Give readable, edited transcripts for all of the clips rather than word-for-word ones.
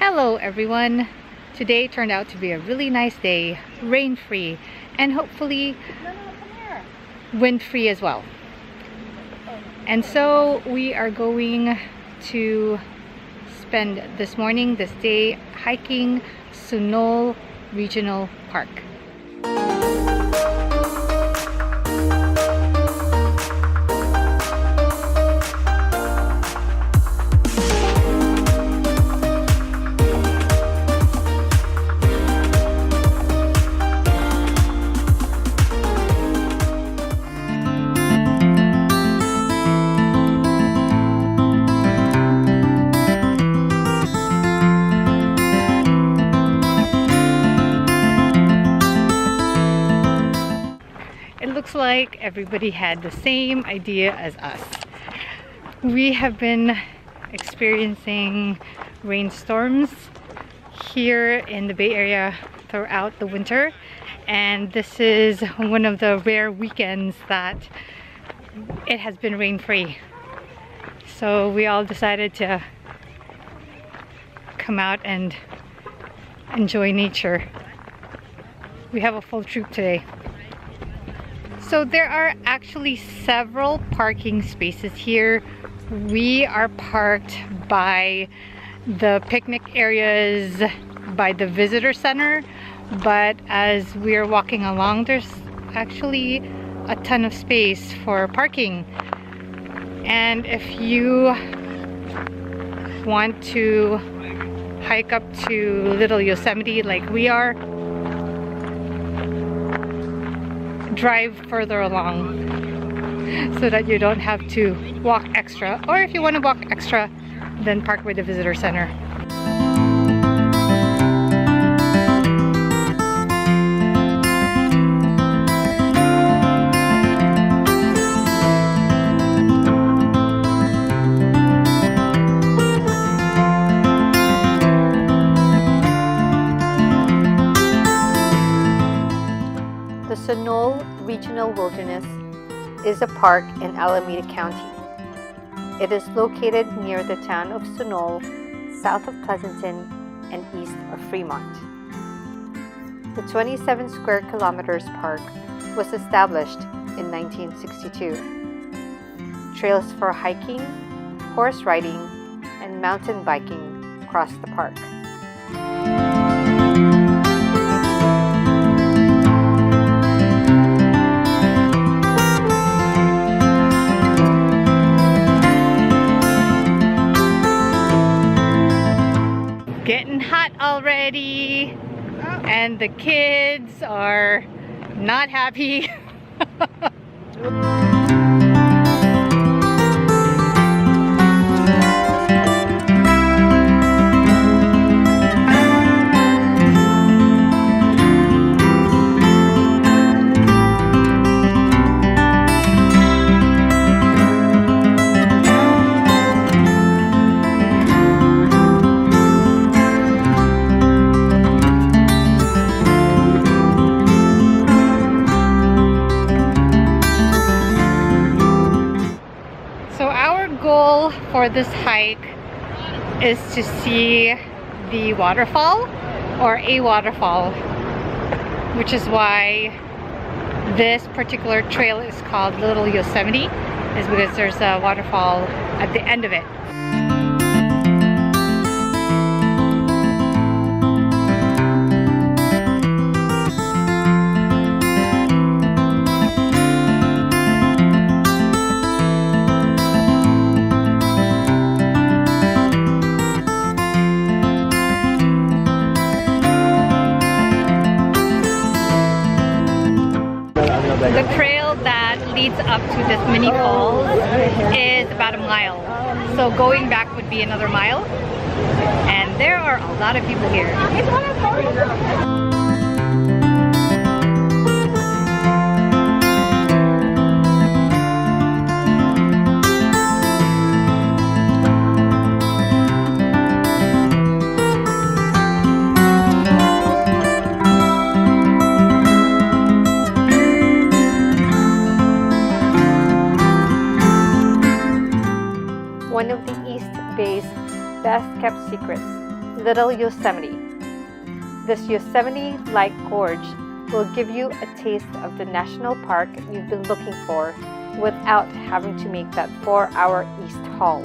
Hello everyone! Today turned out to be a really nice day, rain-free, and hopefully wind-free as well. And so we are going to spend this day, hiking Sunol Regional Park. Looks like everybody had the same idea as us. We have been experiencing rainstorms here in the Bay Area throughout the winter, and this is one of the rare weekends that it has been rain-free. So we all decided to come out and enjoy nature. We have a full troop today. So there are actually several parking spaces here. We are parked by the picnic areas by the visitor center, but as we are walking along, there's actually a ton of space for parking. And if you want to hike up to Little Yosemite like we are, drive further along so that you don't have to walk extra, or if you want to walk extra, then park by the visitor center. The Sunol Regional Wilderness is a park in Alameda County. It is located near the town of Sunol, south of Pleasanton and east of Fremont. The 27 square kilometers park was established in 1962. Trails for hiking, horse riding, and mountain biking cross the park. Getting hot already, and the kids are not happy. Goal for this hike is to see the waterfall, or a waterfall, which is why this particular trail is called Little Yosemite, is because there's a waterfall at the end of it. The trail that leads up to this mini falls is about a mile. So going back would be another mile. And there are a lot of people here. One of the East Bay's best-kept secrets Little Yosemite. This Yosemite Light Gorge will give you a taste of the national park you've been looking for without having to make that 4-hour east haul.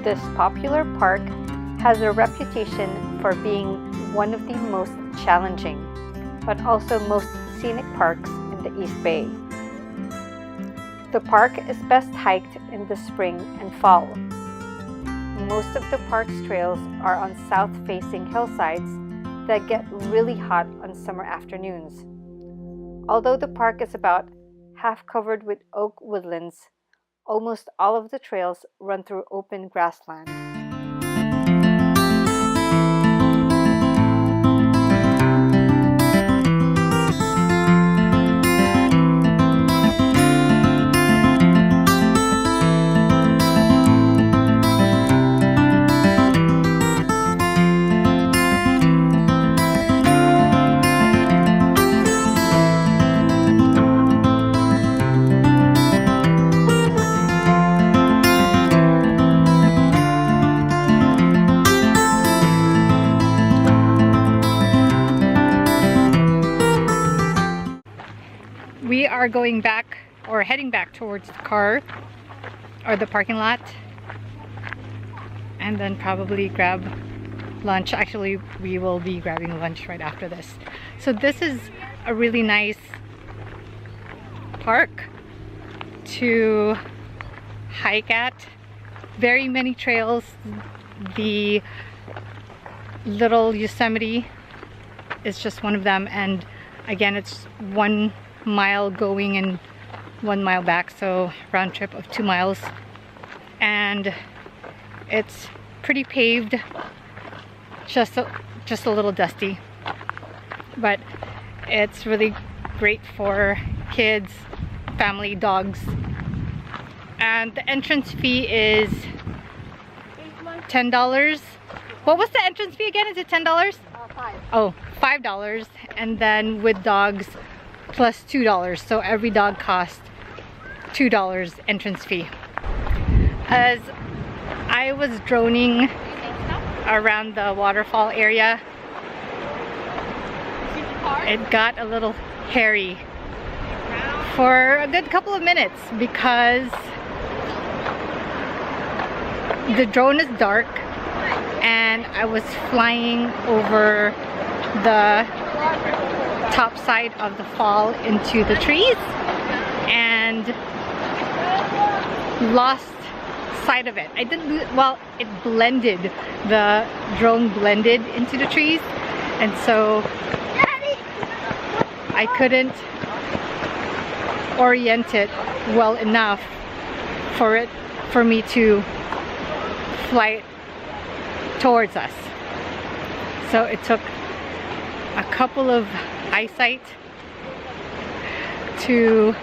This popular park has a reputation for being one of the most challenging, but also most scenic parks in the East Bay. The park is best hiked in the spring and fall. Most of the park's trails are on south-facing hillsides that get really hot on summer afternoons. Although the park is about half covered with oak woodlands, almost all of the trails run through open grassland. We are going back, or heading back towards the car, or the parking lot, and then probably grab lunch. Actually, we will be grabbing lunch right after this. So this is a really nice park to hike at. Very many trails. The Little Yosemite is just one of them, and again, it's 1 mile going and 1 mile back, so round trip of 2 miles, and it's pretty paved, just a little dusty, but it's really great for kids, family, dogs. And the entrance fee is $10. What was the entrance fee again? Is it $10? $5. Oh, $5, and then with dogs plus $2, so every dog costs $2 entrance fee. As I was droning around the waterfall area, it got a little hairy for a good couple of minutes because the drone is dark and I was flying over the top side of the fall into the trees and lost sight of it. I didn't lose, well, it blended, the drone blended into the trees, and so I couldn't orient it well enough for me to fly towards us. So it took a couple of eyesight to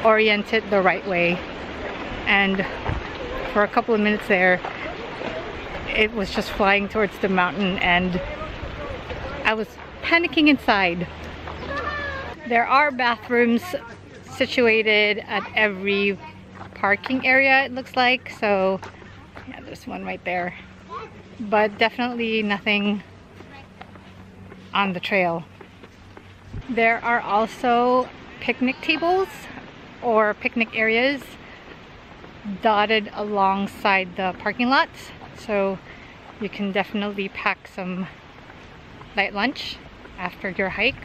orient it the right way, and for a couple of minutes there it was just flying towards the mountain and I was panicking inside. There are bathrooms situated at every parking area, it looks like, so yeah, there's one right there, but definitely nothing on the trail. There are also picnic tables or picnic areas dotted alongside the parking lots, so you can definitely pack some light lunch after your hike.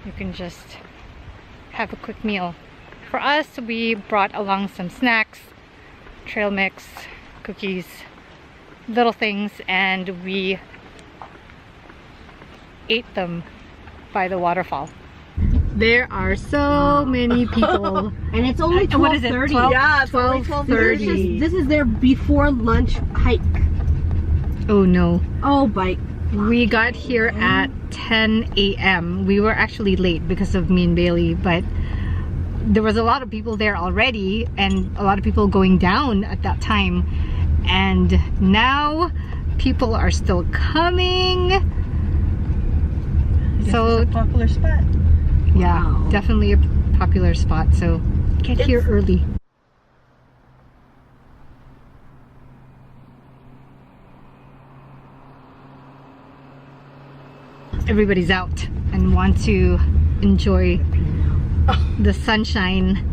You can just have a quick meal. For us, we brought along some snacks, trail mix, cookies, little things, and we ate them by the waterfall. There are so many people. And it's only 12:30. What is it? 12? Yeah, it's only 12:30. This is their before lunch hike. Oh no. Oh, bike. We got here at 10 a.m. We were actually late because of me and Bailey, but there was a lot of people there already and a lot of people going down at that time. And now people are still coming. So it's a popular spot. Yeah, Wow. definitely a popular spot. So get here early. Everybody's out and want to enjoy the sunshine.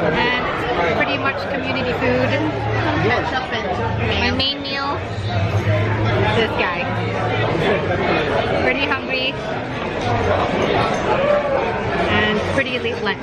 And pretty much community food. My main meal, this guy. Pretty hungry and pretty late lunch.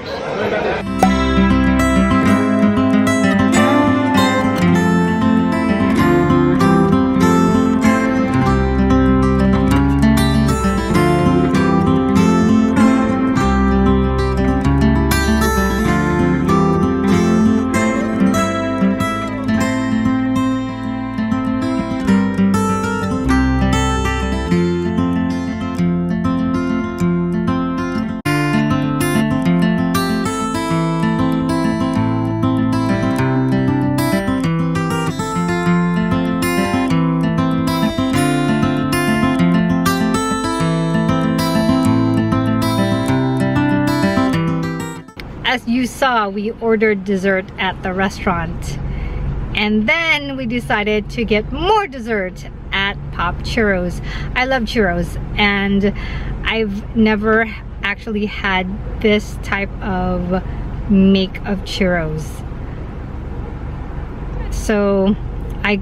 As you saw, we ordered dessert at the restaurant, and then we decided to get more dessert at Pop Churros. I love churros, and I've never actually had this type of make of churros. So I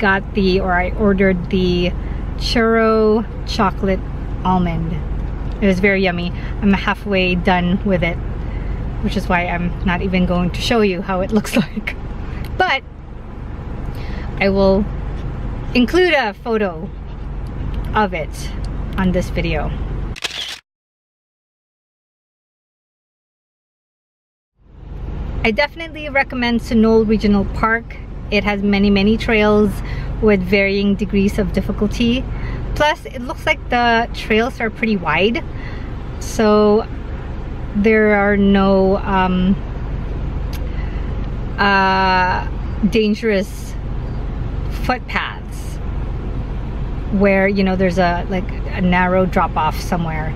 ordered the churro chocolate almond. It was very yummy. I'm halfway done with it, which is why I'm not even going to show you how it looks like. But I will include a photo of it on this video. I definitely recommend Sunol Regional Park. It has many trails with varying degrees of difficulty. Plus, it looks like the trails are pretty wide. So there are no dangerous footpaths where, you know, there's a narrow drop-off somewhere.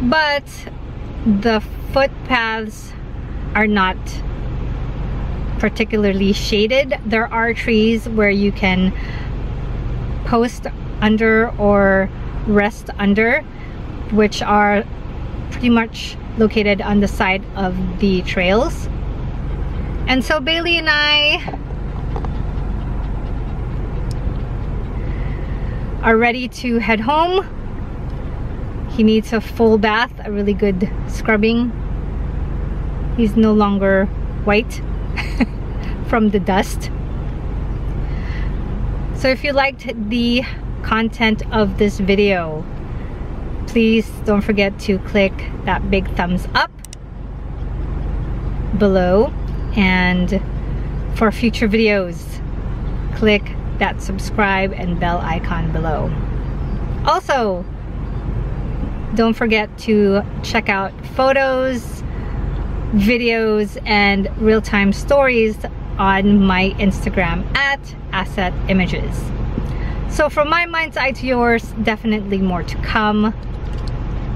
But the footpaths are not particularly shaded. There are trees where you can post under or rest under, which are pretty much located on the side of the trails. And so Bailey and I are ready to head home. He needs a full bath, a really good scrubbing. He's no longer white from the dust. So if you liked the content of this video, please don't forget to click that big thumbs up below, and for future videos, click that subscribe and bell icon below. Also, don't forget to check out photos, videos, and real-time stories on my Instagram at Asset Images. So from my mind's eye to yours, definitely more to come.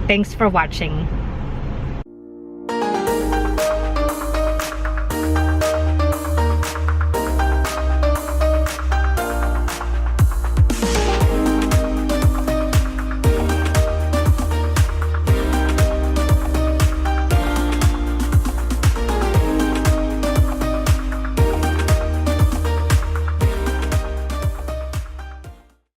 Thanks for watching.